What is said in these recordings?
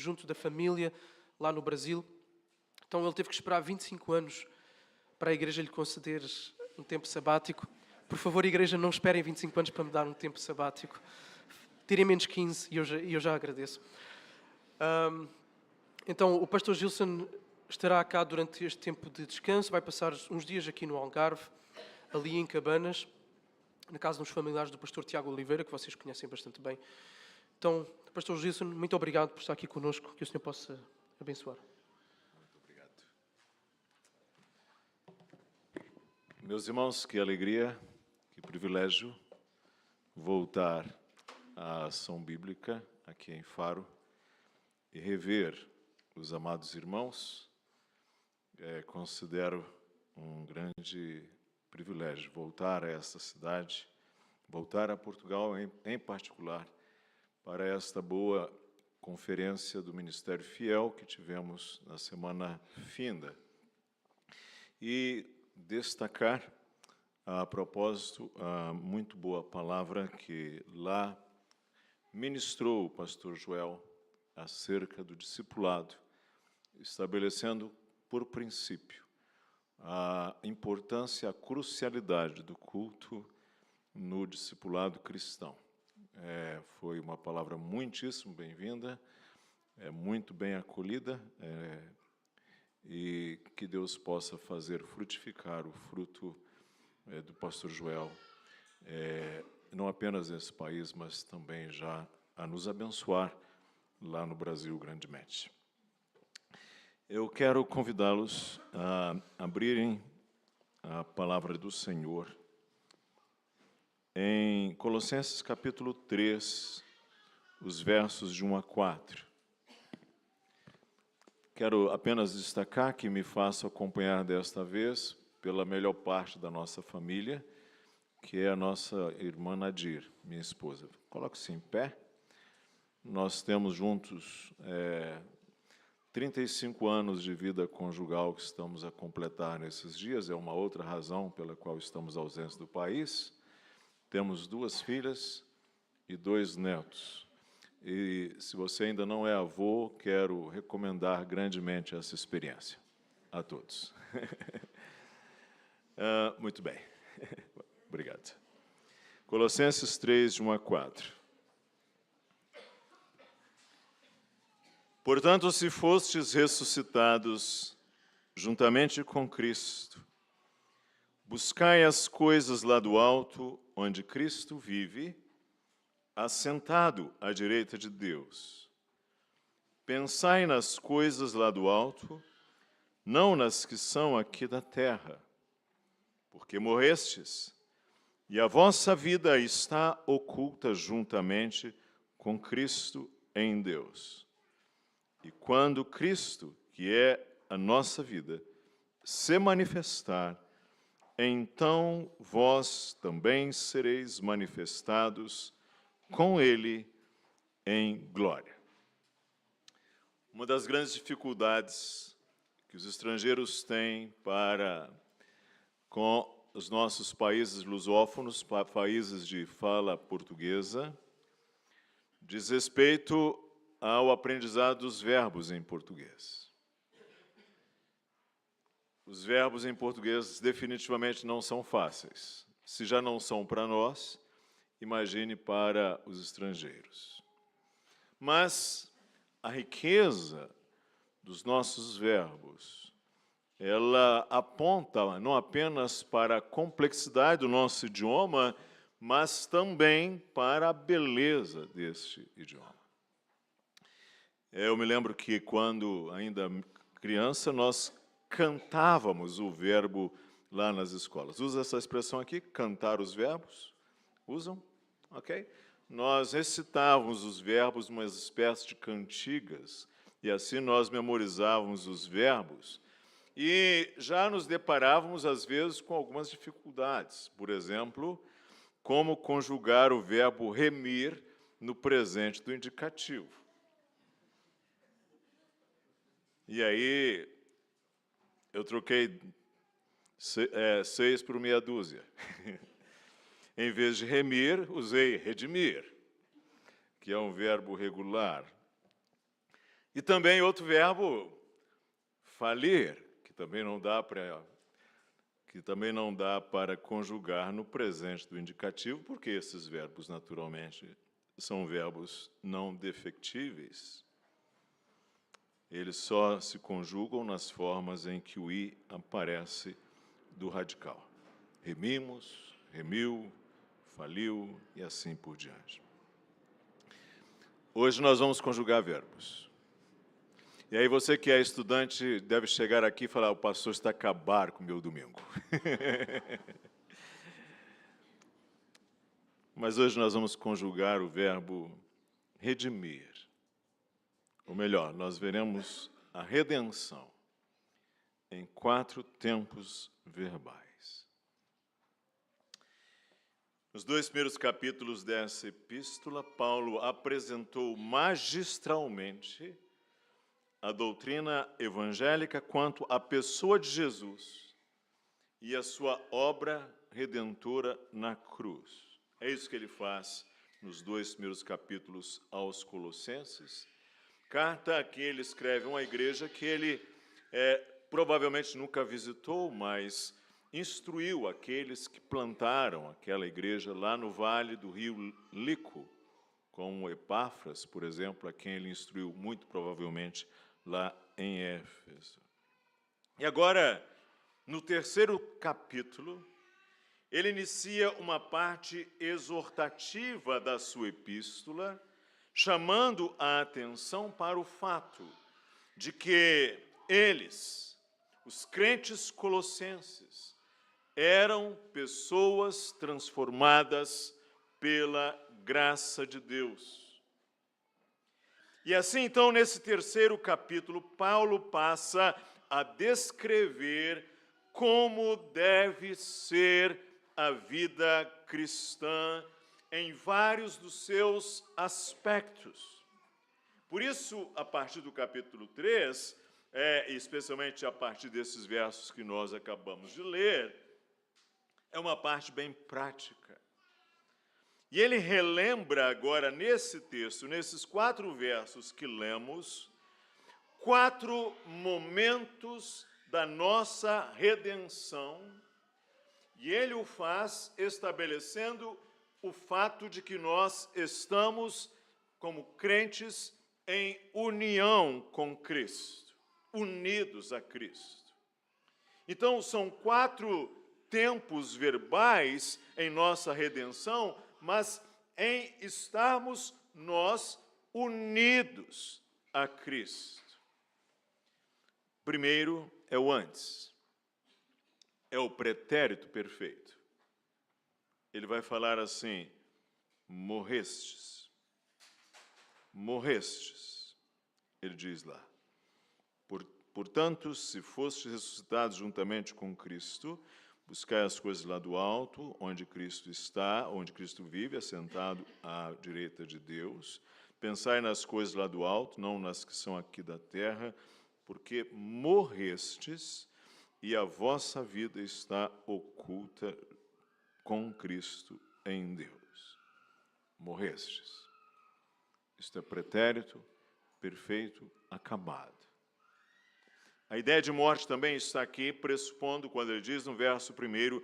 junto da família, lá no Brasil. Então ele teve que esperar 25 anos para a igreja lhe conceder um tempo sabático. Por favor, igreja, não esperem 25 anos para me dar um tempo sabático. Tirem menos 15 e eu já agradeço. Então, o pastor Gilson estará cá durante este tempo de descanso, vai passar uns dias aqui no Algarve, ali em Cabanas, na casa dos familiares do pastor Tiago Oliveira, que vocês conhecem bastante bem. Então, pastor Gilson, muito obrigado por estar aqui connosco, que o Senhor possa abençoar. Muito obrigado. Meus irmãos, que alegria, que privilégio voltar à ação bíblica aqui em Faro e rever os amados irmãos. Considero um grande privilégio voltar a essa cidade, voltar a Portugal em particular, para esta boa conferência do Ministério Fiel que tivemos na semana finda. E destacar, a propósito, a muito boa palavra que lá ministrou o pastor Joel acerca do discipulado, estabelecendo por princípio a importância, a crucialidade do culto no discipulado cristão. Foi uma palavra muitíssimo bem-vinda, muito bem acolhida, e que Deus possa fazer frutificar o fruto do pastor Joel, não apenas nesse país, mas também já a nos abençoar lá no Brasil grandemente. Eu quero convidá-los a abrirem a palavra do Senhor em Colossenses capítulo 3, os versos de 1 a 4. Quero apenas destacar que me faço acompanhar desta vez pela melhor parte da nossa família, que é a nossa irmã Nadir, minha esposa. Coloque-se em pé. Nós temos juntos 35 anos de vida conjugal que estamos a completar nesses dias. É uma outra razão pela qual estamos ausentes do país. Temos 2 filhas e 2 netos. E, se você ainda não é avô, quero recomendar grandemente essa experiência a todos. Muito bem. Obrigado. Colossenses 3, de 1 a 4. Portanto, se fostes ressuscitados juntamente com Cristo, buscai as coisas lá do alto, onde Cristo vive, assentado à direita de Deus. Pensai nas coisas lá do alto, não nas que são aqui da terra, porque morrestes, e a vossa vida está oculta juntamente com Cristo em Deus. E quando Cristo, que é a nossa vida, se manifestar, então vós também sereis manifestados com Ele em glória. Uma das grandes dificuldades que os estrangeiros têm com os nossos países lusófonos, países de fala portuguesa, diz respeito ao aprendizado dos verbos em português. Os verbos em português definitivamente não são fáceis. Se já não são para nós, imagine para os estrangeiros. Mas a riqueza dos nossos verbos, ela aponta não apenas para a complexidade do nosso idioma, mas também para a beleza deste idioma. Eu me lembro que, quando ainda criança, nós cantávamos o verbo lá nas escolas. Usa essa expressão aqui, cantar os verbos? Usam? Ok? Nós recitávamos os verbos, uma espécie de cantigas, e assim nós memorizávamos os verbos. E já nos deparávamos, às vezes, com algumas dificuldades. Por exemplo, como conjugar o verbo remir no presente do indicativo. E aí, eu troquei 6 por meia dúzia. Em vez de remir, usei redimir, que é um verbo regular. E também outro verbo, falir, que também não dá para conjugar no presente do indicativo, porque esses verbos, naturalmente, são verbos não defectíveis. Eles só se conjugam nas formas em que o i aparece do radical. Remimos, remiu, faliu e assim por diante. Hoje nós vamos conjugar verbos. E aí você que é estudante deve chegar aqui e falar: o pastor está a acabar com o meu domingo. Mas hoje nós vamos conjugar o verbo redimir. Ou melhor, nós veremos a redenção em 4 tempos verbais. Nos 2 primeiros capítulos dessa epístola, Paulo apresentou magistralmente a doutrina evangélica quanto à pessoa de Jesus e a sua obra redentora na cruz. É isso que ele faz nos 2 primeiros capítulos aos Colossenses, carta que ele escreve a uma igreja que ele provavelmente nunca visitou, mas instruiu aqueles que plantaram aquela igreja lá no vale do rio Lico, como Epáfras, por exemplo, a quem ele instruiu muito provavelmente lá em Éfeso. E agora, no 3º capítulo, ele inicia uma parte exortativa da sua epístola, chamando a atenção para o fato de que eles, os crentes colossenses, eram pessoas transformadas pela graça de Deus. E assim, então, nesse 3º capítulo, Paulo passa a descrever como deve ser a vida cristã em vários dos seus aspectos. Por isso, a partir do capítulo 3, especialmente a partir desses versos que nós acabamos de ler, é uma parte bem prática. E ele relembra agora, nesse texto, nesses 4 versos que lemos, 4 momentos da nossa redenção, e ele o faz estabelecendo o fato de que nós estamos, como crentes, em união com Cristo, unidos a Cristo. Então, são 4 tempos verbais em nossa redenção, mas em estarmos nós unidos a Cristo. Primeiro é o antes, é o pretérito perfeito. Ele vai falar assim: morrestes. Morrestes, ele diz lá. Portanto, se fostes ressuscitados juntamente com Cristo, buscai as coisas lá do alto, onde Cristo está, onde Cristo vive, assentado à direita de Deus. Pensai nas coisas lá do alto, não nas que são aqui da terra, porque morrestes e a vossa vida está oculta com Cristo em Deus. Morrestes. Isto é pretérito, perfeito, acabado. A ideia de morte também está aqui, pressupondo, quando ele diz no verso 1,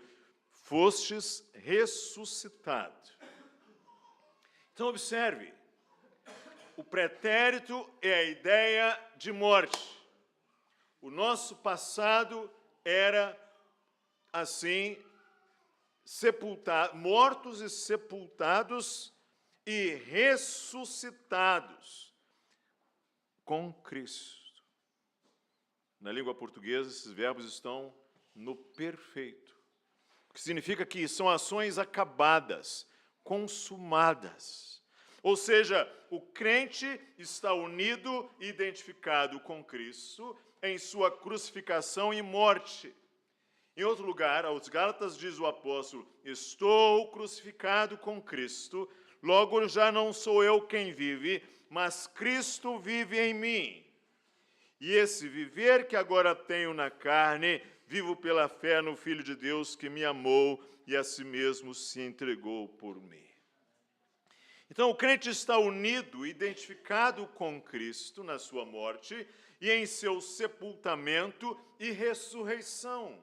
fostes ressuscitado. Então, observe, o pretérito é a ideia de morte. O nosso passado era, assim, mortos e sepultados e ressuscitados com Cristo. Na língua portuguesa, esses verbos estão no perfeito, o que significa que são ações acabadas, consumadas. Ou seja, o crente está unido e identificado com Cristo em sua crucificação e morte. Em outro lugar, aos Gálatas diz o apóstolo: estou crucificado com Cristo, logo já não sou eu quem vive, mas Cristo vive em mim. E esse viver que agora tenho na carne, vivo pela fé no Filho de Deus que me amou e a si mesmo se entregou por mim. Então, o crente está unido, identificado com Cristo na sua morte e em seu sepultamento e ressurreição.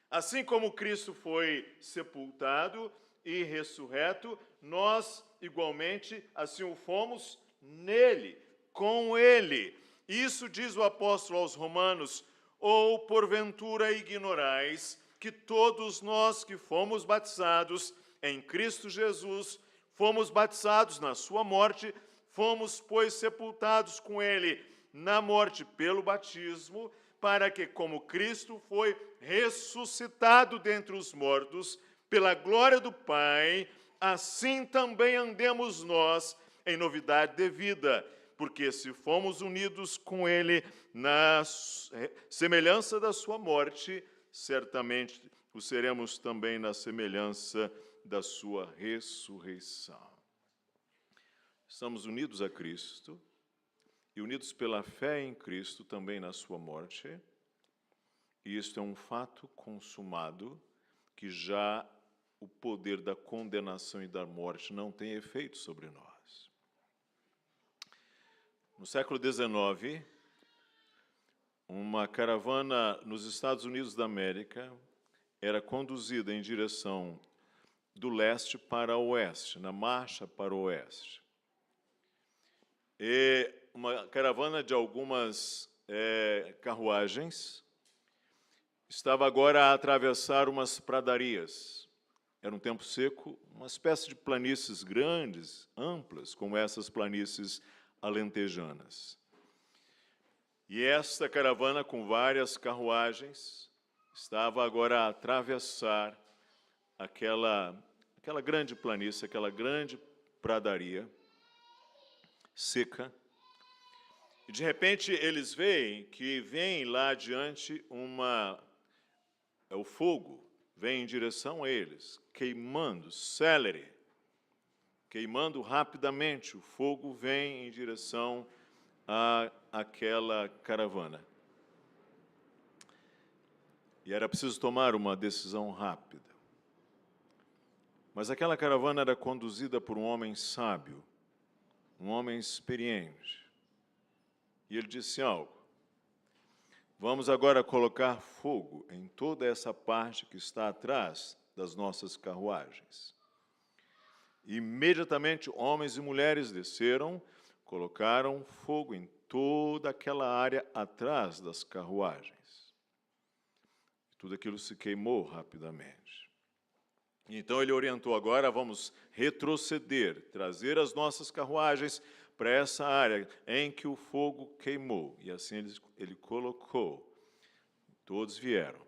Assim como Cristo foi sepultado e ressurreto, nós, igualmente, assim o fomos nele, com ele. Isso diz o apóstolo aos Romanos: ou porventura ignorais que todos nós que fomos batizados em Cristo Jesus, fomos batizados na sua morte, fomos, pois, sepultados com ele na morte pelo batismo, para que, como Cristo foi ressuscitado dentre os mortos, pela glória do Pai, assim também andemos nós em novidade de vida, porque se fomos unidos com ele na semelhança da sua morte, certamente o seremos também na semelhança da sua ressurreição. Estamos unidos a Cristo e unidos pela fé em Cristo também na sua morte, e isto é um fato consumado, que já o poder da condenação e da morte não tem efeito sobre nós. No século XIX, uma caravana nos Estados Unidos da América era conduzida em direção do leste para o oeste, na marcha para o oeste. E uma caravana de algumas carruagens estava agora a atravessar umas pradarias. Era um tempo seco, uma espécie de planícies grandes, amplas, como essas planícies alentejanas. E esta caravana, com várias carruagens, estava agora a atravessar aquela grande planície, aquela grande pradaria seca. E, de repente, eles veem que vem lá adiante o fogo, vem em direção a eles, queimando, célere, queimando rapidamente. O fogo vem em direção àquela caravana. E era preciso tomar uma decisão rápida. Mas aquela caravana era conduzida por um homem sábio, um homem experiente. E ele disse algo: vamos agora colocar fogo em toda essa parte que está atrás das nossas carruagens. E, imediatamente, homens e mulheres desceram, colocaram fogo em toda aquela área atrás das carruagens. Tudo aquilo se queimou rapidamente. Então ele orientou: agora vamos retroceder, trazer as nossas carruagens para essa área em que o fogo queimou. E assim ele colocou. Todos vieram.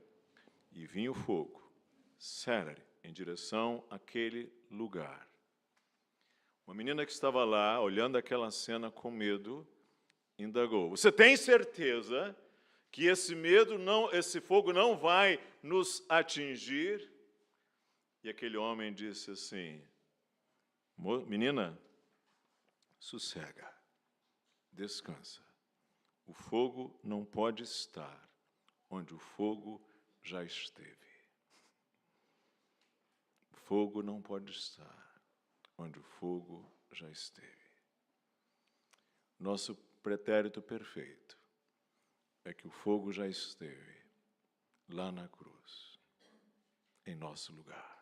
E vinha o fogo, célere, em direção àquele lugar. Uma menina que estava lá, olhando aquela cena com medo, indagou: você tem certeza que esse fogo não vai nos atingir? E aquele homem disse assim: menina, sossega, descansa. O fogo não pode estar onde o fogo já esteve. O fogo não pode estar onde o fogo já esteve. Nosso pretérito perfeito é que o fogo já esteve lá na cruz, em nosso lugar.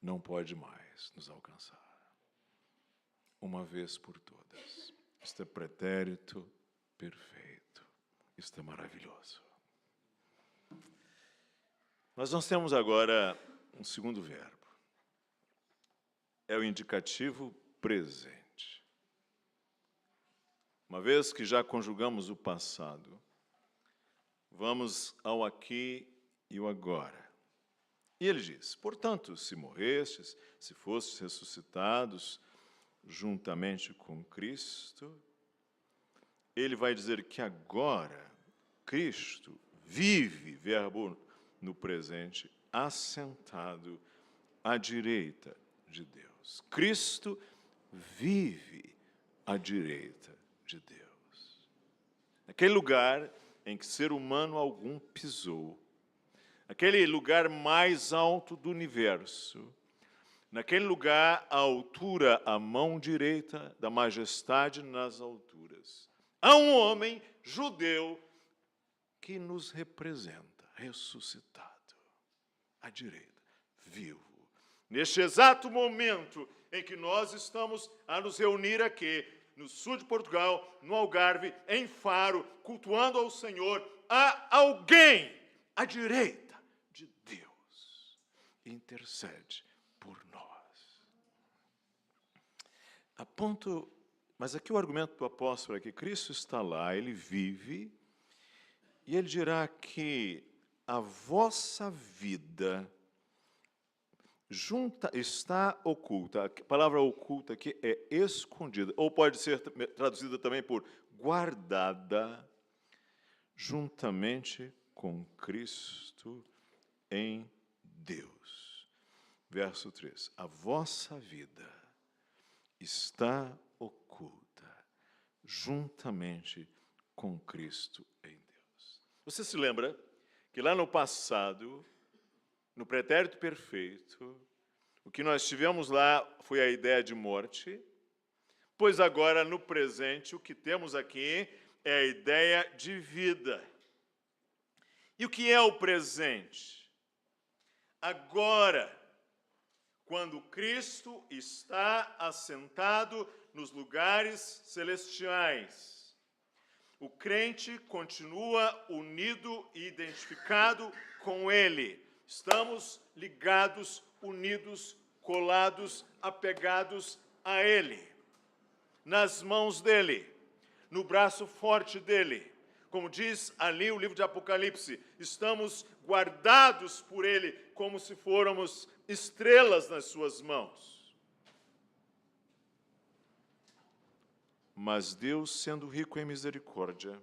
Não pode mais nos alcançar. Uma vez por todas. Isto é pretérito perfeito. Isto é maravilhoso. Nós temos agora um segundo verbo. É o indicativo presente. Uma vez que já conjugamos o passado, vamos ao aqui e o agora. E ele diz: portanto, se morrestes, se fostes ressuscitados juntamente com Cristo, ele vai dizer que agora Cristo vive, verbo no presente, assentado à direita de Deus. Cristo vive à direita de Deus. Aquele lugar em que ser humano algum pisou, aquele lugar mais alto do universo, naquele lugar, à altura, a mão direita da majestade nas alturas. Há um homem judeu que nos representa, ressuscitado, à direita, vivo. Neste exato momento em que nós estamos a nos reunir aqui, no sul de Portugal, no Algarve, em Faro, cultuando ao Senhor, há alguém à direita de Deus, intercede por nós. Mas aqui o argumento do apóstolo é que Cristo está lá, ele vive, e ele dirá que a vossa vida está oculta. A palavra oculta aqui é escondida, ou pode ser traduzida também por guardada, juntamente com Cristo em Deus. Verso 3. A vossa vida está oculta, juntamente com Cristo em Deus. Você se lembra que lá no passado, no pretérito perfeito, o que nós tivemos lá foi a ideia de morte, pois agora, no presente, o que temos aqui é a ideia de vida. E o que é o presente? Agora, quando Cristo está assentado nos lugares celestiais, o crente continua unido e identificado com Ele. Estamos ligados, unidos, colados, apegados a Ele, nas mãos dEle, no braço forte dEle. Como diz ali o livro de Apocalipse, estamos guardados por Ele como se fôramos estrelas nas suas mãos. Mas Deus, sendo rico em misericórdia,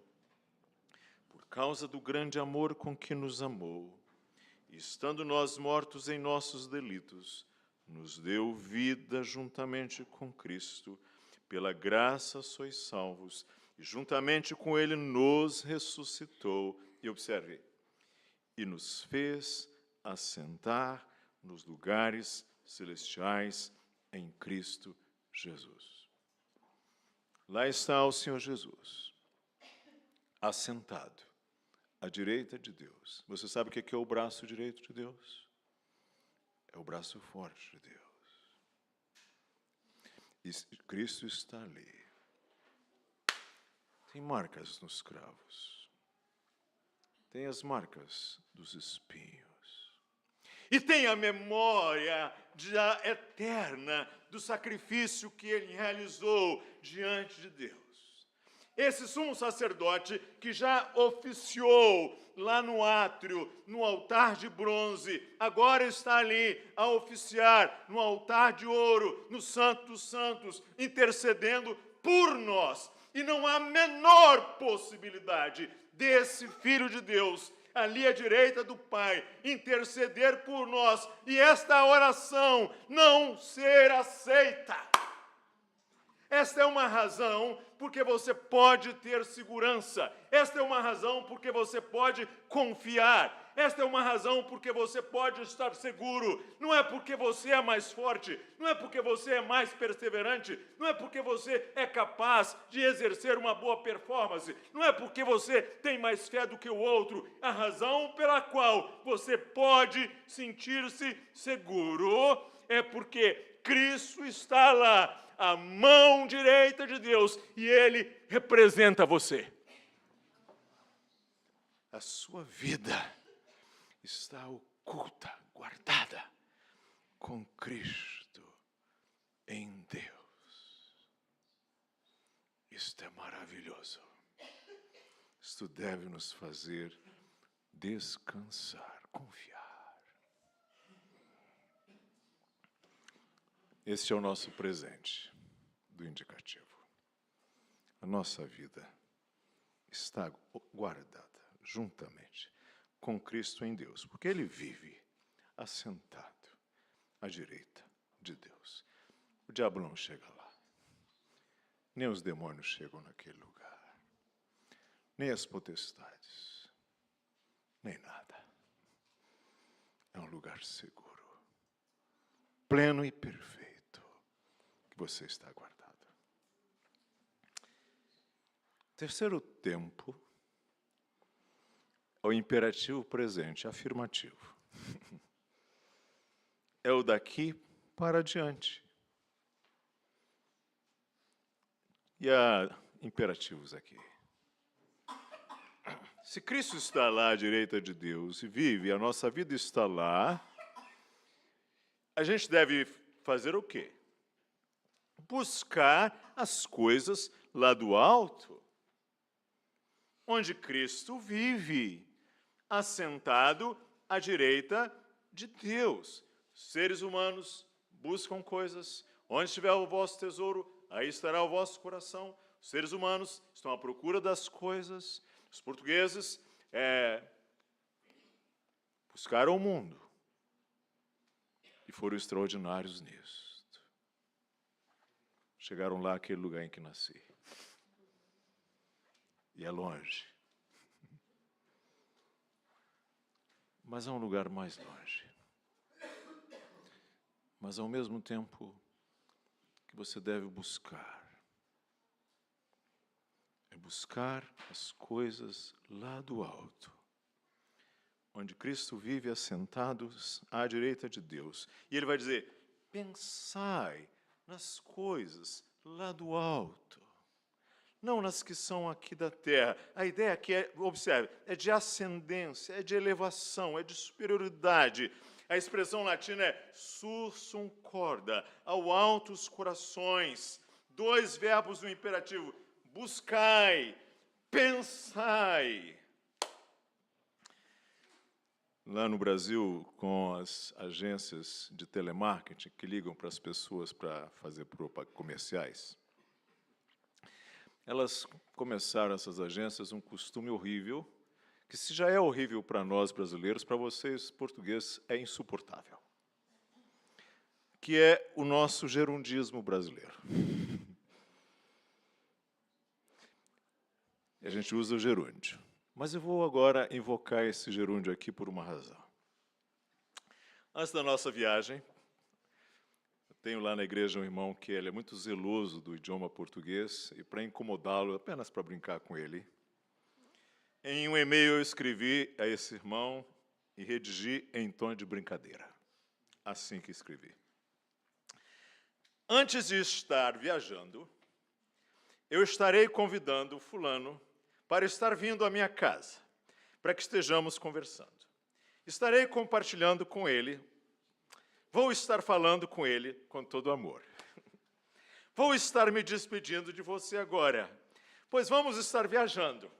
por causa do grande amor com que nos amou, e estando nós mortos em nossos delitos, nos deu vida juntamente com Cristo. Pela graça sois salvos, e juntamente com Ele nos ressuscitou. E observe, e nos fez assentar nos lugares celestiais em Cristo Jesus. Lá está o Senhor Jesus, assentado à direita de Deus. Você sabe o que é o braço direito de Deus? É o braço forte de Deus. E Cristo está ali. Tem marcas nos cravos. Tem as marcas dos espinhos. E tem a memória eterna do sacrifício que ele realizou diante de Deus. Esse sumo sacerdote que já oficiou lá no átrio, no altar de bronze, agora está ali a oficiar no altar de ouro, no Santo dos Santos, intercedendo por nós. E não há menor possibilidade desse Filho de Deus, ali à direita do Pai, interceder por nós e esta oração não ser aceita. Esta é uma razão porque você pode ter segurança. Esta é uma razão porque você pode confiar. Esta é uma razão porque você pode estar seguro. Não é porque você é mais forte, não é porque você é mais perseverante, não é porque você é capaz de exercer uma boa performance, não é porque você tem mais fé do que o outro. A razão pela qual você pode sentir-se seguro é porque Cristo está lá, a mão direita de Deus, e Ele representa você. A sua vida está oculta, guardada com Cristo em Deus. Isto é maravilhoso. Isto deve nos fazer descansar, confiar. Este é o nosso presente do indicativo. A nossa vida está guardada juntamente com Cristo em Deus, porque Ele vive assentado à direita de Deus. O diabo não chega lá, nem os demônios chegam naquele lugar, nem as potestades, nem nada. É um lugar seguro. pleno e perfeito que você está guardado. Terceiro tempo é o imperativo presente, afirmativo. É o daqui para diante. E há imperativos aqui. Se Cristo está lá à direita de Deus e vive, a nossa vida está lá, a gente deve fazer o quê? Buscar as coisas lá do alto, onde Cristo vive, assentado à direita de Deus. Seres humanos buscam coisas, onde estiver o vosso tesouro, aí estará o vosso coração. Os seres humanos estão à procura das coisas. Os portugueses buscaram o mundo e foram extraordinários nisso. Chegaram lá àquele lugar em que nasci. E é longe. Mas é um lugar mais longe. Mas, ao mesmo tempo, que você deve buscar. É buscar as coisas lá do alto, onde Cristo vive assentados à direita de Deus. E ele vai dizer, pensai nas coisas lá do alto, não nas que são aqui da terra. A ideia aqui é, observe, é de ascendência, é de elevação, é de superioridade. A expressão latina é sursum corda, ao alto os corações. Dois verbos no imperativo, buscai, pensai. Lá no Brasil, com as agências de telemarketing que ligam para as pessoas para fazer comerciais, elas começaram, essas agências, um costume horrível, que se já é horrível para nós brasileiros, para vocês portugueses é insuportável, que é o nosso gerundismo brasileiro. A gente usa o gerúndio. Mas eu vou agora invocar esse gerúndio aqui por uma razão. Antes da nossa viagem, eu tenho lá na igreja um irmão que ele é muito zeloso do idioma português, e para incomodá-lo, apenas para brincar com ele, em um e-mail eu escrevi a esse irmão e redigi em tom de brincadeira. Assim que escrevi. Antes de estar viajando, eu estarei convidando fulano para estar vindo à minha casa, para que estejamos conversando. Estarei compartilhando com ele, vou estar falando com ele com todo amor. Vou estar me despedindo de você agora, pois vamos estar viajando.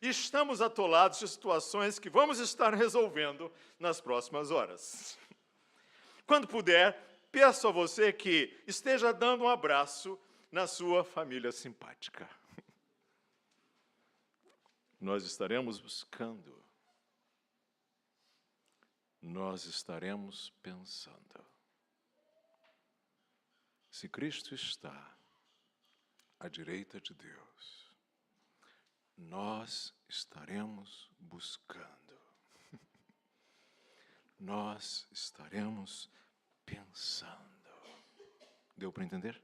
E estamos atolados de situações que vamos estar resolvendo nas próximas horas. Quando puder, peço a você que esteja dando um abraço na sua família simpática. Nós estaremos buscando. Nós estaremos pensando. Se Cristo está à direita de Deus, nós estaremos buscando. Nós estaremos pensando. Deu para entender?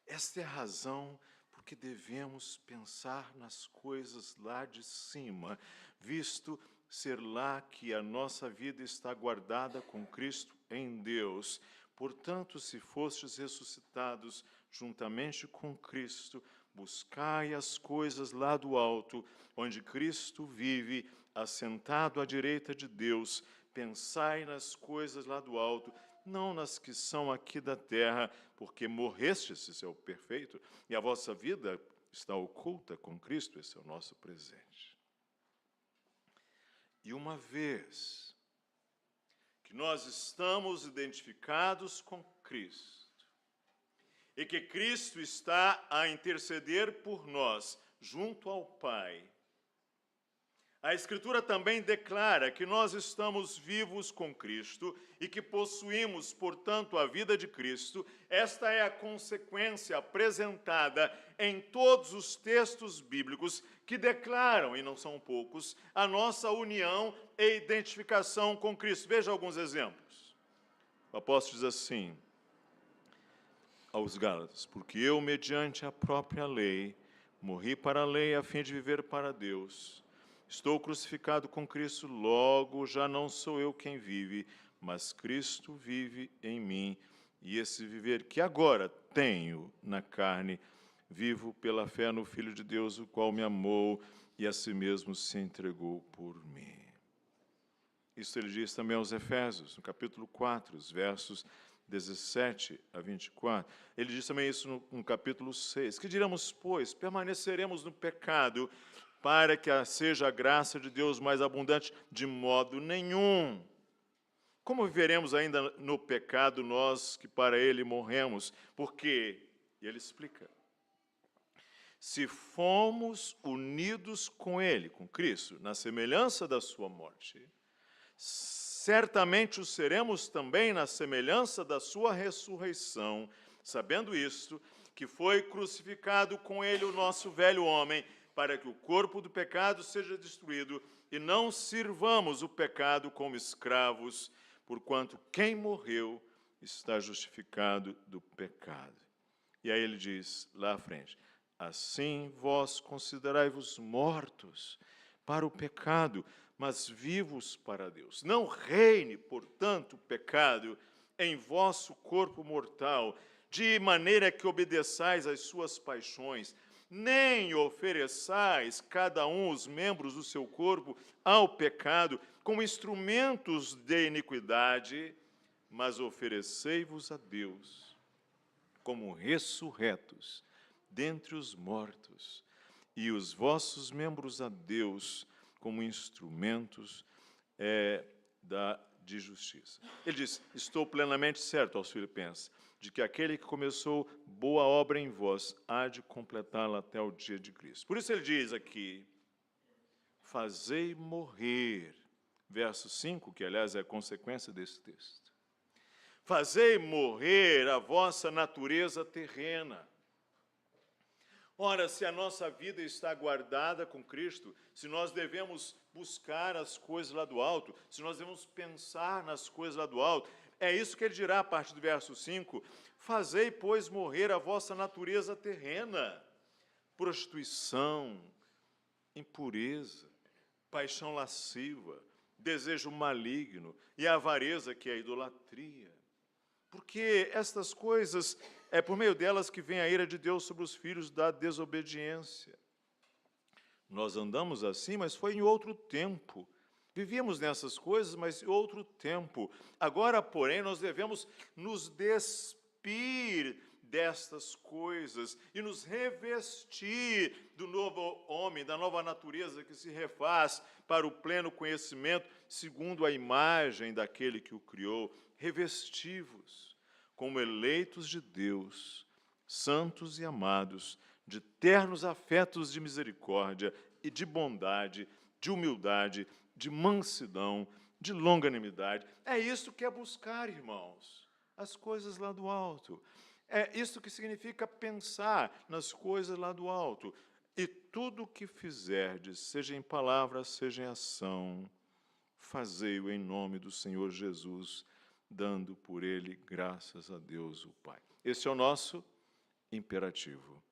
Esta é a razão porque devemos pensar nas coisas lá de cima, visto ser lá que a nossa vida está guardada com Cristo em Deus. Portanto, se fostes ressuscitados juntamente com Cristo, buscai as coisas lá do alto, onde Cristo vive, assentado à direita de Deus. Pensai nas coisas lá do alto, não nas que são aqui da terra, porque morrestes, esse é o perfeito, e a vossa vida está oculta com Cristo, esse é o nosso presente. E uma vez que nós estamos identificados com Cristo, e que Cristo está a interceder por nós junto ao Pai, a Escritura também declara que nós estamos vivos com Cristo e que possuímos, portanto, a vida de Cristo. Esta é a consequência apresentada em todos os textos bíblicos que declaram, e não são poucos, a nossa união e identificação com Cristo. Veja alguns exemplos. O apóstolo diz assim aos Gálatas: porque eu, mediante a própria lei, morri para a lei a fim de viver para Deus. Estou crucificado com Cristo, logo já não sou eu quem vive, mas Cristo vive em mim. E esse viver que agora tenho na carne, vivo pela fé no Filho de Deus, o qual me amou e a si mesmo se entregou por mim. Isso ele diz também aos Efésios, no capítulo 4, os versos 17 a 24. Ele diz também isso no capítulo 6. Que diremos, pois? Permaneceremos no pecado para que seja a graça de Deus mais abundante? De modo nenhum. Como viveremos ainda no pecado nós que para ele morremos? Porque, e ele explica, se fomos unidos com ele, com Cristo, na semelhança da sua morte, certamente o seremos também na semelhança da sua ressurreição, sabendo isto, que foi crucificado com ele o nosso velho homem, para que o corpo do pecado seja destruído e não sirvamos o pecado como escravos, porquanto quem morreu está justificado do pecado. E aí ele diz lá à frente: assim vós considerai-vos mortos para o pecado, mas vivos para Deus. Não reine, portanto, o pecado em vosso corpo mortal, de maneira que obedeçais às suas paixões, nem ofereçais cada um os membros do seu corpo ao pecado como instrumentos de iniquidade, mas oferecei-vos a Deus como ressurretos dentre os mortos, e os vossos membros a Deus como instrumentos de justiça. Ele diz: estou plenamente certo, aos Filipenses, de que aquele que começou boa obra em vós há de completá-la até o dia de Cristo. Por isso ele diz aqui: fazei morrer, verso 5, que aliás é a consequência desse texto. Fazei morrer a vossa natureza terrena. Ora, se a nossa vida está guardada com Cristo, se nós devemos buscar as coisas lá do alto, se nós devemos pensar nas coisas lá do alto, é isso que ele dirá a partir do verso 5: fazei, pois, morrer a vossa natureza terrena, prostituição, impureza, paixão lasciva, desejo maligno e avareza, que é a idolatria. Porque estas coisas, é por meio delas que vem a ira de Deus sobre os filhos da desobediência. Nós andamos assim, mas foi em outro tempo. Vivíamos nessas coisas, mas em outro tempo. Agora, porém, nós devemos nos despir destas coisas e nos revestir do novo homem, da nova natureza que se refaz para o pleno conhecimento, segundo a imagem daquele que o criou. Revesti-vos como eleitos de Deus, santos e amados, de ternos afetos de misericórdia e de bondade, de humildade, de mansidão, de longanimidade. É isso que é buscar, irmãos, as coisas lá do alto. É isso que significa pensar nas coisas lá do alto. E tudo o que fizerdes, seja em palavra, seja em ação, fazei-o em nome do Senhor Jesus, dando por ele graças a Deus o Pai. Esse é o nosso imperativo.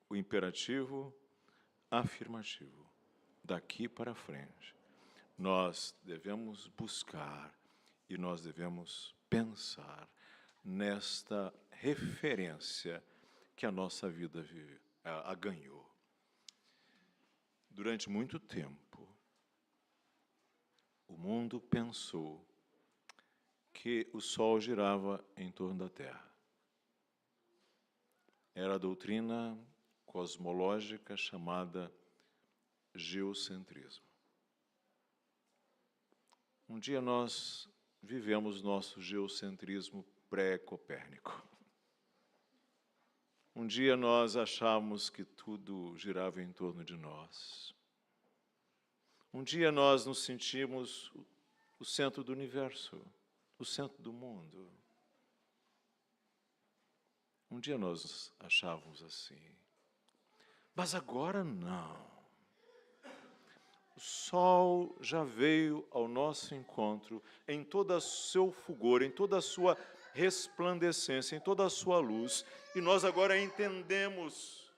O imperativo afirmativo. Daqui para frente, nós devemos buscar e nós devemos pensar nesta referência que a nossa vida a ganhou. Durante muito tempo, o mundo pensou que o Sol girava em torno da Terra. Era a doutrina cosmológica chamada geocentrismo. Um dia nós vivemos nosso geocentrismo pré-copérnico. Um dia nós achávamos que tudo girava em torno de nós. Um dia nós nos sentimos o centro do universo, o centro do mundo. Um dia nós achávamos assim. Mas agora não. O sol já veio ao nosso encontro em todo o seu fulgor, em toda a sua resplandecência, em toda a sua luz. E nós agora entendemos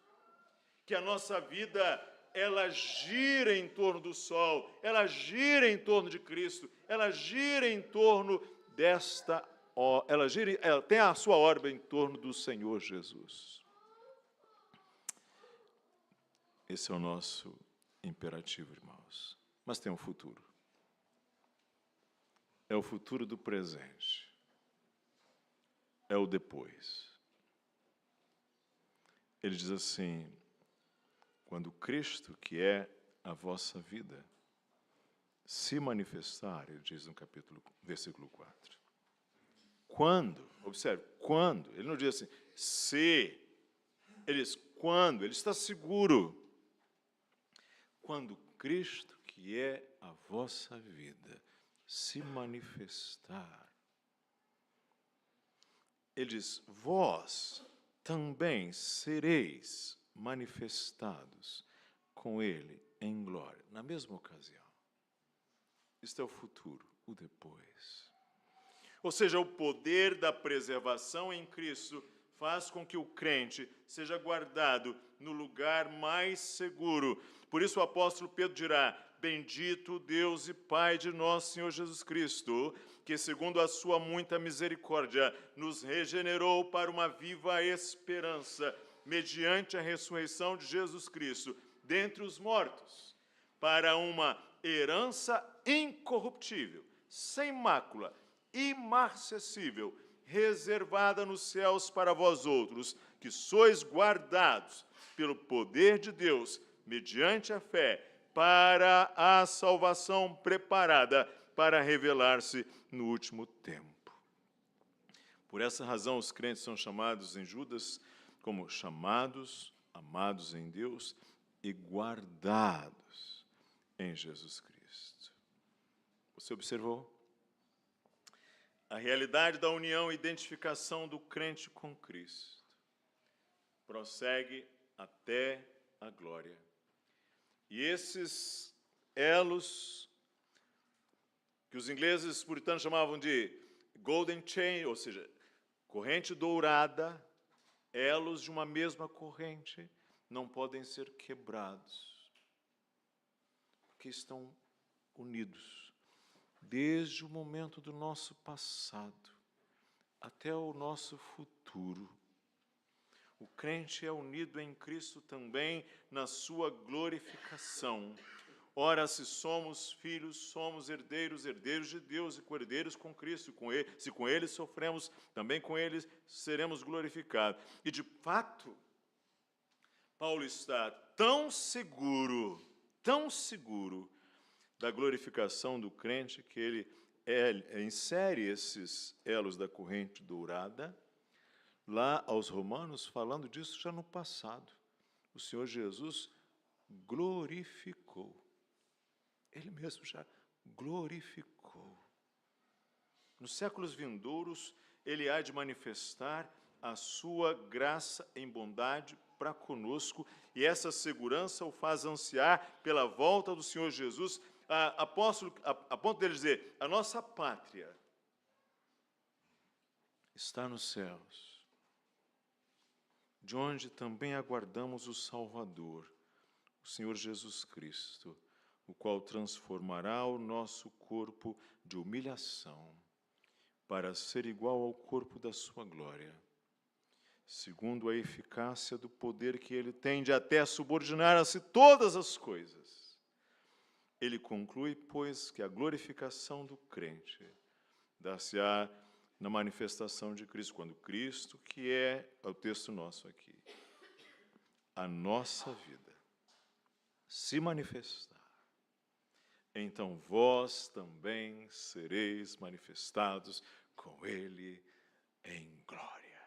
que a nossa vida, ela gira em torno do sol, ela gira em torno de Cristo, ela gira em torno ela tem a sua órbita em torno do Senhor Jesus. Esse é o nosso imperativo, irmãos. Mas tem um futuro. É o futuro do presente. É o depois. Ele diz assim: quando Cristo, que é a vossa vida, se manifestar, ele diz no versículo 4. Quando, observe, quando, ele não diz assim, se, ele diz quando, ele está seguro. Quando Cristo, que é a vossa vida, se manifestar, ele diz, vós também sereis manifestados com ele em glória, na mesma ocasião. Isto é o futuro, o depois. Ou seja, o poder da preservação em Cristo faz com que o crente seja guardado no lugar mais seguro. Por isso o apóstolo Pedro dirá, bendito Deus e Pai de nosso Senhor Jesus Cristo, que segundo a sua muita misericórdia nos regenerou para uma viva esperança, mediante a ressurreição de Jesus Cristo dentre os mortos, para uma herança incorruptível, sem mácula, imarcessível, reservada nos céus para vós outros, que sois guardados pelo poder de Deus, mediante a fé, para a salvação preparada para revelar-se no último tempo. Por essa razão, os crentes são chamados em Judas como chamados, amados em Deus e guardados em Jesus Cristo. Você observou? A realidade da união e identificação do crente com Cristo prossegue até a glória. E esses elos, que os ingleses puritanos chamavam de golden chain, ou seja, corrente dourada, elos de uma mesma corrente, não podem ser quebrados, porque estão unidos. Desde o momento do nosso passado até o nosso futuro. O crente é unido em Cristo também na sua glorificação. Ora, se somos filhos, somos herdeiros, herdeiros de Deus e co-herdeiros com Cristo. Se com Ele sofremos, também com Ele seremos glorificados. E, de fato, Paulo está tão seguro da glorificação do crente, que ele insere esses elos da corrente dourada lá aos Romanos, falando disso já no passado. O Senhor Jesus glorificou. Ele mesmo já glorificou. Nos séculos vindouros, ele há de manifestar a sua graça em bondade para conosco, e essa segurança o faz ansiar pela volta do Senhor Jesus, a ponto dele dizer, a nossa pátria está nos céus, de onde também aguardamos o Salvador, o Senhor Jesus Cristo, o qual transformará o nosso corpo de humilhação para ser igual ao corpo da sua glória, segundo a eficácia do poder que ele tem de até subordinar-se todas as coisas. Ele conclui, pois, que a glorificação do crente dar-se-á na manifestação de Cristo, quando Cristo, que é o texto nosso aqui, a nossa vida, se manifestar, então vós também sereis manifestados com Ele em glória.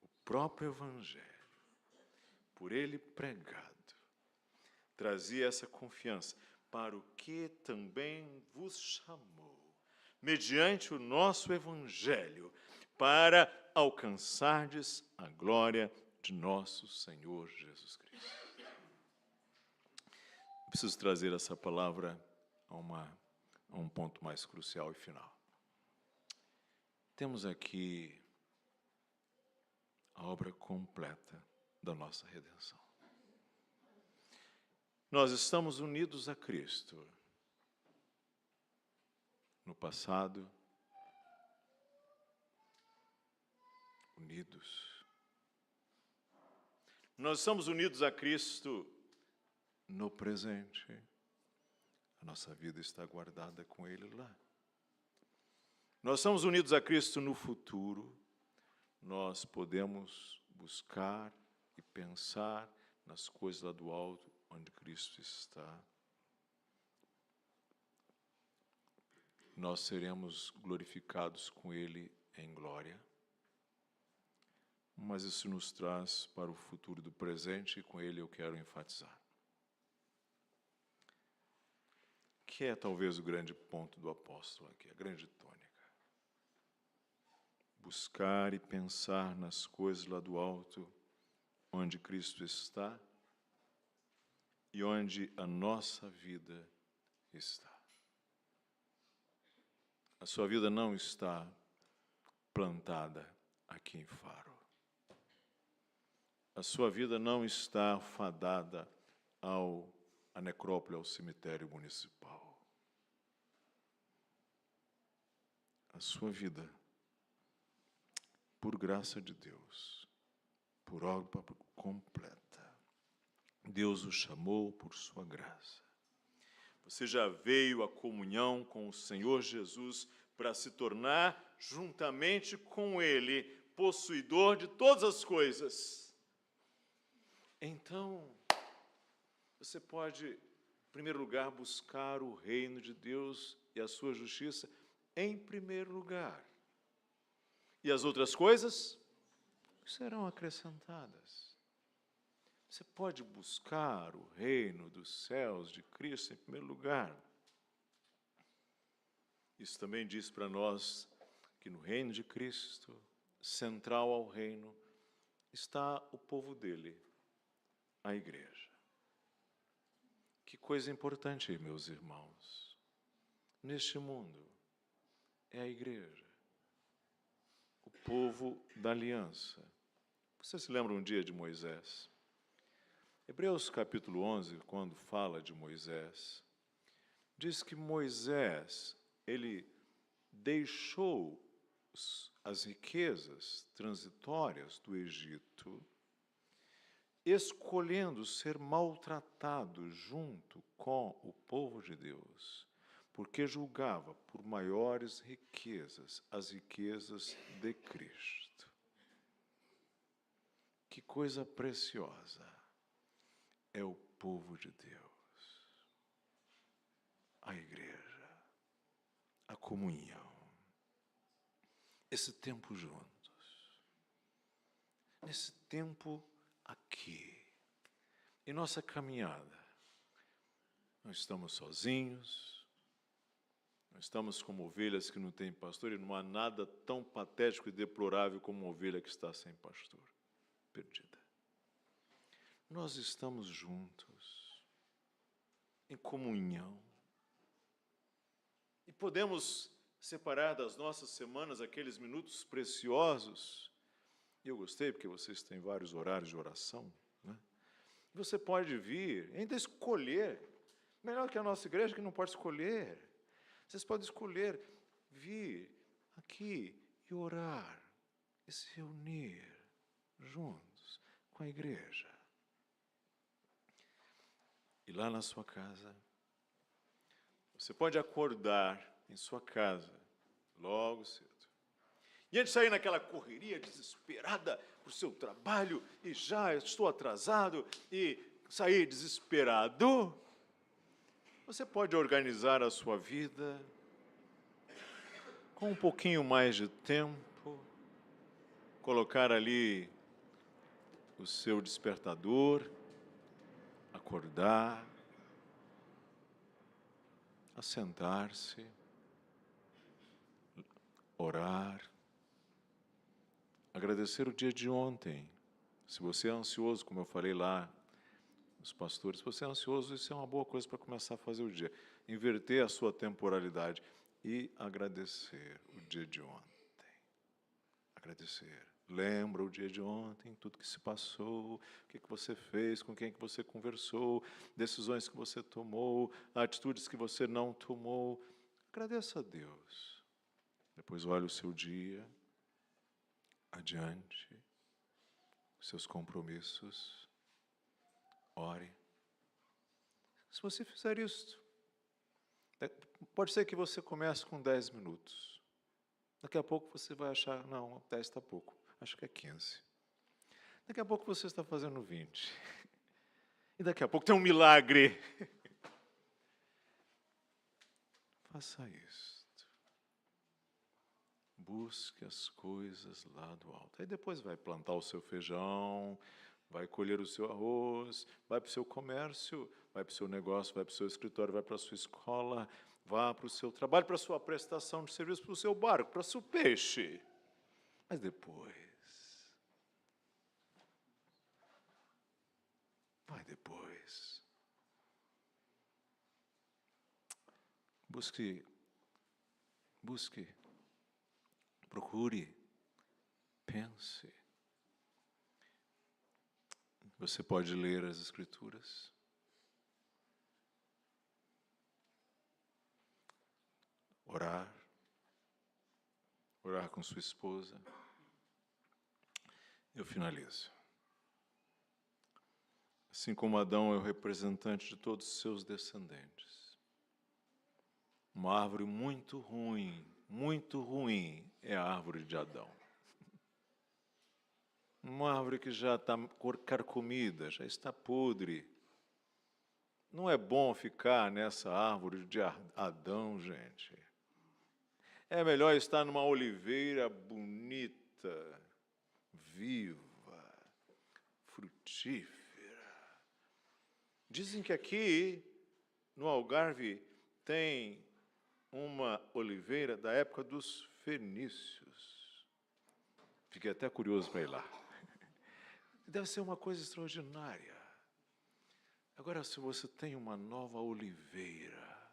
O próprio Evangelho, por Ele pregado, trazia essa confiança, para o que também vos chamou, mediante o nosso Evangelho, para alcançardes a glória de nosso Senhor Jesus Cristo. preciso trazer essa palavra a um ponto mais crucial e final. Temos aqui a obra completa da nossa redenção. Nós estamos unidos a Cristo no passado, unidos. Nós estamos unidos a Cristo no presente. A nossa vida está guardada com Ele lá. Nós estamos unidos a Cristo no futuro. Nós podemos buscar e pensar nas coisas lá do alto, onde Cristo está. Nós seremos glorificados com Ele em glória. Mas isso nos traz para o futuro do presente, e com ele eu quero enfatizar. Que é talvez o grande ponto do apóstolo aqui, a grande tônica. Buscar e pensar nas coisas lá do alto, onde Cristo está e onde a nossa vida está. A sua vida não está plantada aqui em Faro. A sua vida não está fadada à necrópole, ao cemitério municipal. A sua vida, por graça de Deus, por obra completa, Deus o chamou por sua graça. Você já veio à comunhão com o Senhor Jesus para se tornar, juntamente com Ele, possuidor de todas as coisas. Então, você pode, em primeiro lugar, buscar o reino de Deus e a sua justiça em primeiro lugar. E as outras coisas serão acrescentadas. Você pode buscar o reino dos céus de Cristo em primeiro lugar. Isso também diz para nós que no reino de Cristo, central ao reino, está o povo dele, a igreja. Que coisa importante, meus irmãos. Neste mundo, é a igreja, o povo da aliança. Você se lembra um dia de Moisés? Hebreus capítulo 11, quando fala de Moisés, diz que Moisés, ele deixou as riquezas transitórias do Egito, escolhendo ser maltratado junto com o povo de Deus, porque julgava por maiores riquezas as riquezas de Cristo. Que coisa preciosa é o povo de Deus, a igreja, a comunhão, esse tempo juntos, nesse tempo aqui, em nossa caminhada. Não estamos sozinhos, não estamos como ovelhas que não têm pastor, e não há nada tão patético e deplorável como uma ovelha que está sem pastor, perdida. Nós estamos juntos, em comunhão, e podemos separar das nossas semanas aqueles minutos preciosos. E eu gostei, porque vocês têm vários horários de oração, né? Você pode vir, ainda escolher, melhor que a nossa igreja que não pode escolher. Vocês podem escolher vir aqui e orar, e se reunir juntos com a igreja. E lá na sua casa, você pode acordar em sua casa logo cedo. E antes de sair naquela correria desesperada para o seu trabalho, e já estou atrasado, e sair desesperado, você pode organizar a sua vida com um pouquinho mais de tempo, colocar ali o seu despertador, acordar, assentar-se, orar, agradecer o dia de ontem. Se você é ansioso, como eu falei lá, os pastores, se você é ansioso, isso é uma boa coisa para começar a fazer o dia. Inverter a sua temporalidade e agradecer o dia de ontem. Agradecer. Lembra o dia de ontem, tudo que se passou, o que você fez, com quem que você conversou, decisões que você tomou, atitudes que você não tomou. Agradeça a Deus. Depois olhe o seu dia adiante, seus compromissos. Ore. Se você fizer isso, pode ser que você comece com 10 minutos. Daqui a pouco você vai achar, não, 10 está pouco, acho que é 15. Daqui a pouco você está fazendo 20. E daqui a pouco tem um milagre. Faça isto. Busque as coisas lá do alto. Aí depois vai plantar o seu feijão, vai colher o seu arroz, vai para o seu comércio, vai para o seu negócio, vai para o seu escritório, vai para a sua escola, vá para o seu trabalho, para a sua prestação de serviço, para o seu barco, para o seu peixe. Mas depois, vai depois. Busque, procure, pense. Você pode ler as Escrituras. Orar com sua esposa. Eu finalizo. Assim como Adão é o representante de todos os seus descendentes. Uma árvore muito ruim é a árvore de Adão. Uma árvore que já está carcomida, já está podre. Não é bom ficar nessa árvore de Adão, gente. É melhor estar numa oliveira bonita, viva, frutífera. Dizem que aqui, no Algarve, tem uma oliveira da época dos fenícios. Fiquei até curioso para ir lá. Deve ser uma coisa extraordinária. Agora, se você tem uma nova oliveira,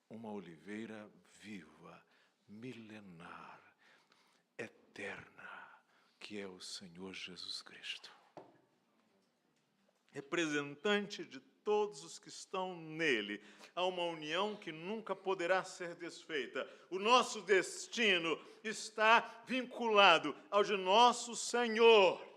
uma oliveira viva, milenar, eterna, que é o Senhor Jesus Cristo. Representante de todos os que estão nele. Há uma união que nunca poderá ser desfeita. O nosso destino está vinculado ao de nosso Senhor.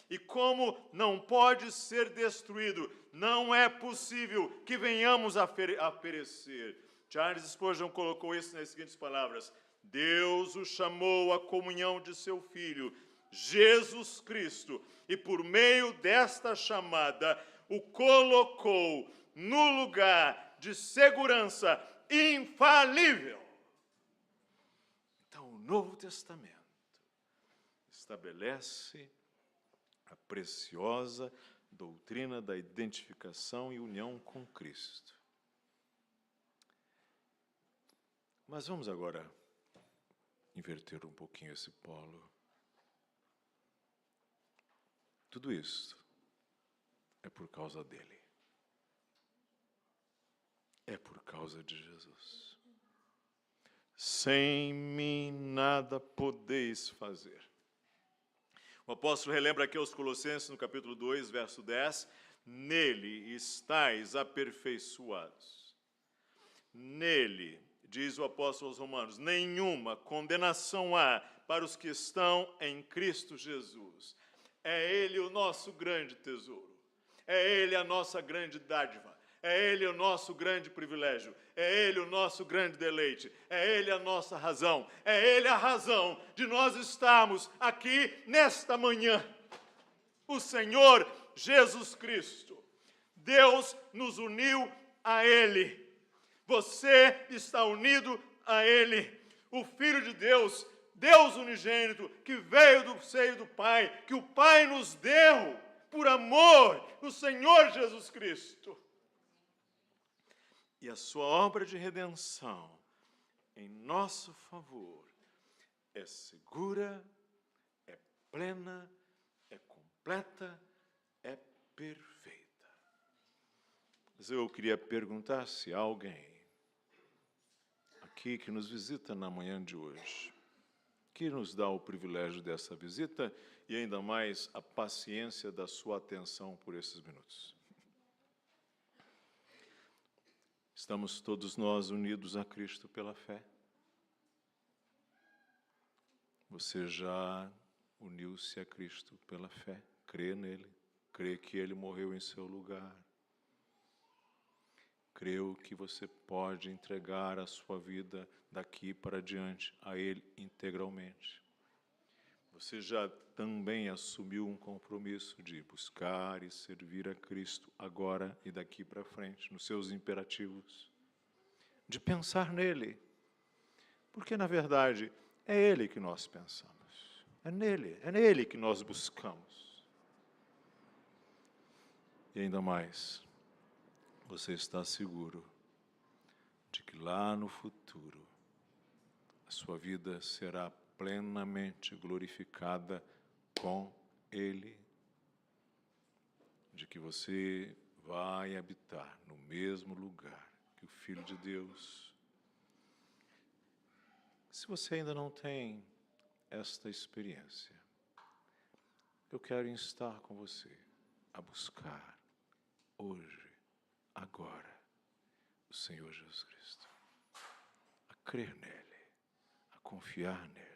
E como não pode ser destruído, não é possível que venhamos a perecer. Charles Spurgeon colocou isso nas seguintes palavras: Deus o chamou à comunhão de seu Filho, Jesus Cristo, e por meio desta chamada, o colocou no lugar de segurança infalível. Então, o Novo Testamento estabelece a preciosa doutrina da identificação e união com Cristo. Mas vamos agora inverter um pouquinho esse polo. Tudo isso é por causa dele. É por causa de Jesus. Sem mim nada podeis fazer. O apóstolo relembra aqui aos Colossenses, no capítulo 2, verso 10, nele estáis aperfeiçoados. Nele, diz o apóstolo aos Romanos, nenhuma condenação há para os que estão em Cristo Jesus. É Ele o nosso grande tesouro. É Ele a nossa grande dádiva. É Ele o nosso grande privilégio. É Ele o nosso grande deleite. É Ele a nossa razão. É Ele a razão de nós estarmos aqui nesta manhã. O Senhor Jesus Cristo. Deus nos uniu a Ele. Você está unido a Ele. O Filho de Deus, Deus unigênito, que veio do seio do Pai, que o Pai nos deu por amor, o Senhor Jesus Cristo. E a sua obra de redenção em nosso favor é segura, é plena, é completa, é perfeita. Mas eu queria perguntar se há alguém aqui que nos visita na manhã de hoje, que nos dá o privilégio dessa visita e ainda mais a paciência da sua atenção por esses minutos. Estamos todos nós unidos a Cristo pela fé. Você já uniu-se a Cristo pela fé, crê nele, crê que ele morreu em seu lugar. Creu que você pode entregar a sua vida daqui para diante a ele integralmente. Você já também assumiu um compromisso de buscar e servir a Cristo agora e daqui para frente, nos seus imperativos, de pensar nele, porque na verdade é ele que nós pensamos, é nele que nós buscamos. E ainda mais, você está seguro de que lá no futuro a sua vida será plenamente glorificada com Ele, de que você vai habitar no mesmo lugar que o Filho de Deus. Se você ainda não tem esta experiência, eu quero instar com você a buscar hoje, agora, o Senhor Jesus Cristo, a crer nele, a confiar nele.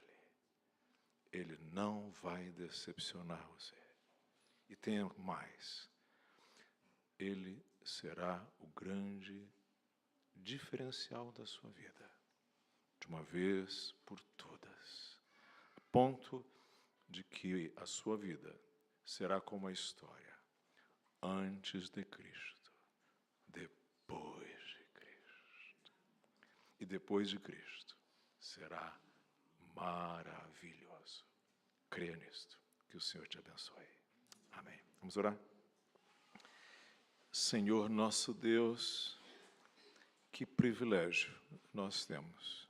Ele não vai decepcionar você. E tem mais, ele será o grande diferencial da sua vida, de uma vez por todas, a ponto de que a sua vida será como a história antes de Cristo, depois de Cristo. E depois de Cristo será maravilhoso. Creia nisto. Que o Senhor te abençoe. Amém. Vamos orar? Senhor nosso Deus, que privilégio nós temos.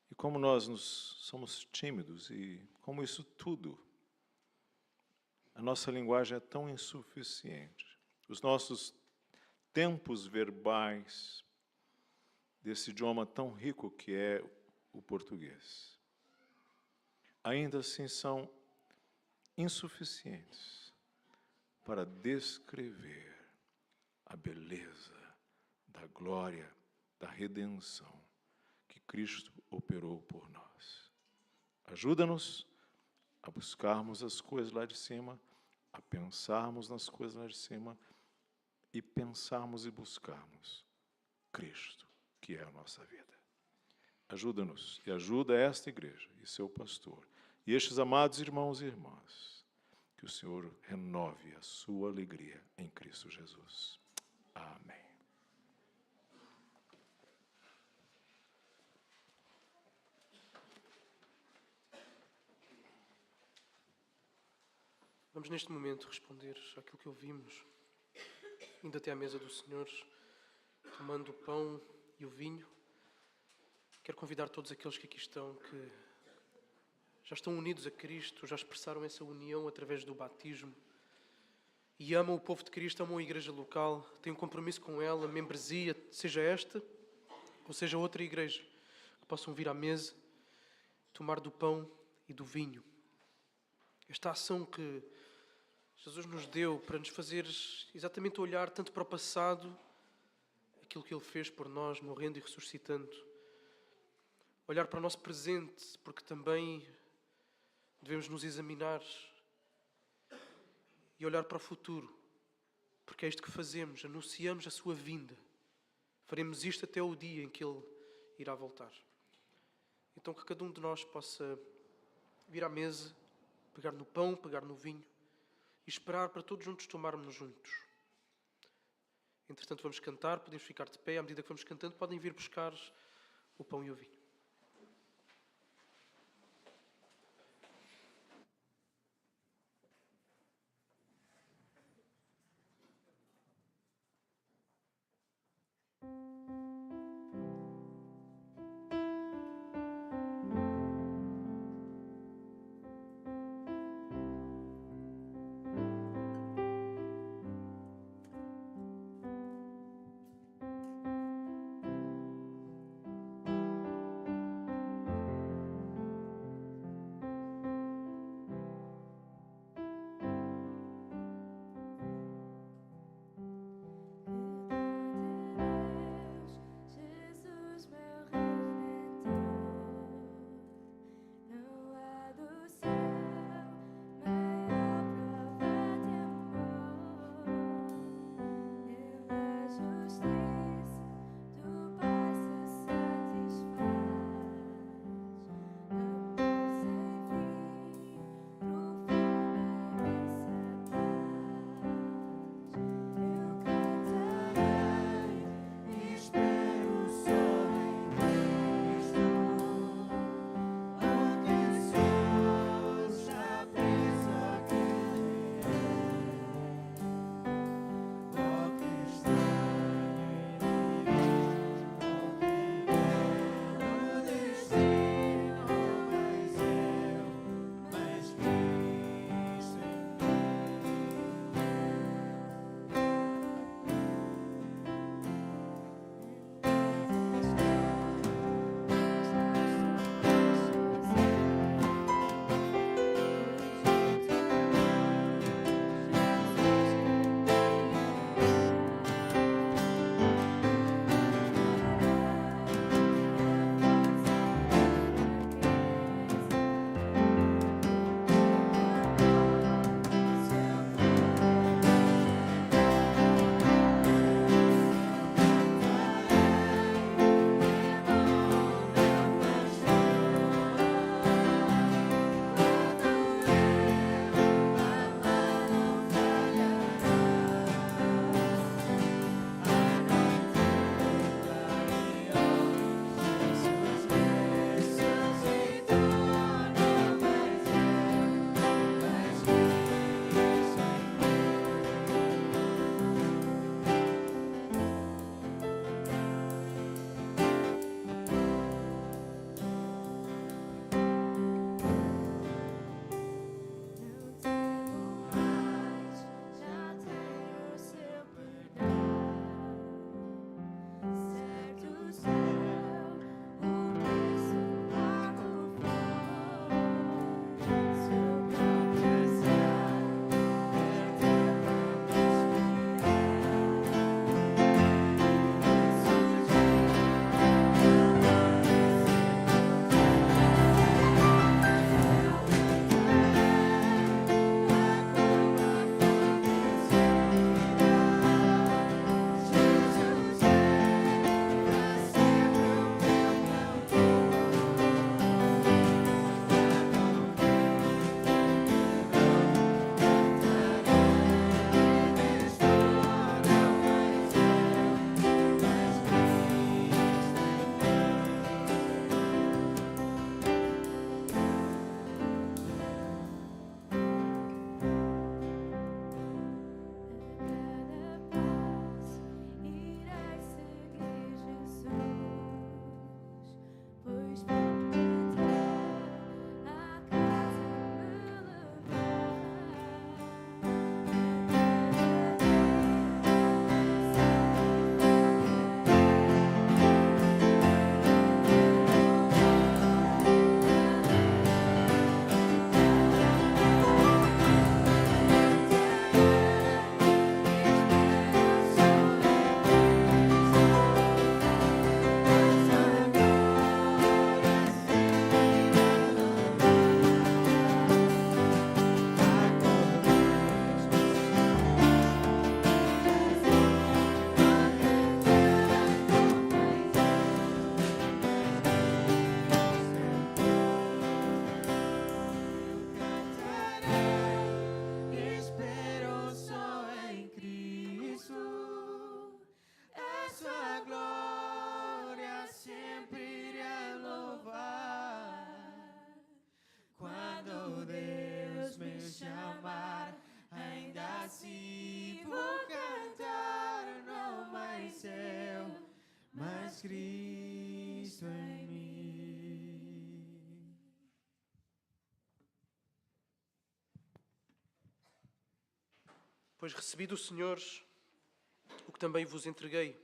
E como nós somos tímidos e como isso tudo, a nossa linguagem é tão insuficiente. Os nossos tempos verbais desse idioma tão rico que é o português, ainda assim são insuficientes para descrever a beleza da glória, da redenção que Cristo operou por nós. Ajuda-nos a buscarmos as coisas lá de cima, a pensarmos nas coisas lá de cima e pensarmos e buscarmos Cristo, que é a nossa vida. Ajuda-nos e ajuda esta igreja e seu pastor e estes amados irmãos e irmãs, que o Senhor renove a sua alegria em Cristo Jesus. Amém. Vamos neste momento responder àquilo que ouvimos, indo até à mesa do Senhor, tomando o pão e o vinho. Quero convidar todos aqueles que aqui estão, que já estão unidos a Cristo, já expressaram essa união através do batismo e amam o povo de Cristo, amam a igreja local, têm um compromisso com ela, membresia, seja esta ou seja outra igreja, que possam vir à mesa, tomar do pão e do vinho. Esta ação que Jesus nos deu para nos fazer exatamente olhar tanto para o passado, aquilo que Ele fez por nós, morrendo e ressuscitando, olhar para o nosso presente, porque também devemos nos examinar, e olhar para o futuro, porque é isto que fazemos, anunciamos a sua vinda. Faremos isto até o dia em que Ele irá voltar. Então que cada um de nós possa vir à mesa, pegar no pão, pegar no vinho e esperar para todos juntos tomarmos juntos. Entretanto vamos cantar, podemos ficar de pé, à medida que vamos cantando podem vir buscar o pão e o vinho. Pois recebi do Senhor o que também vos entreguei,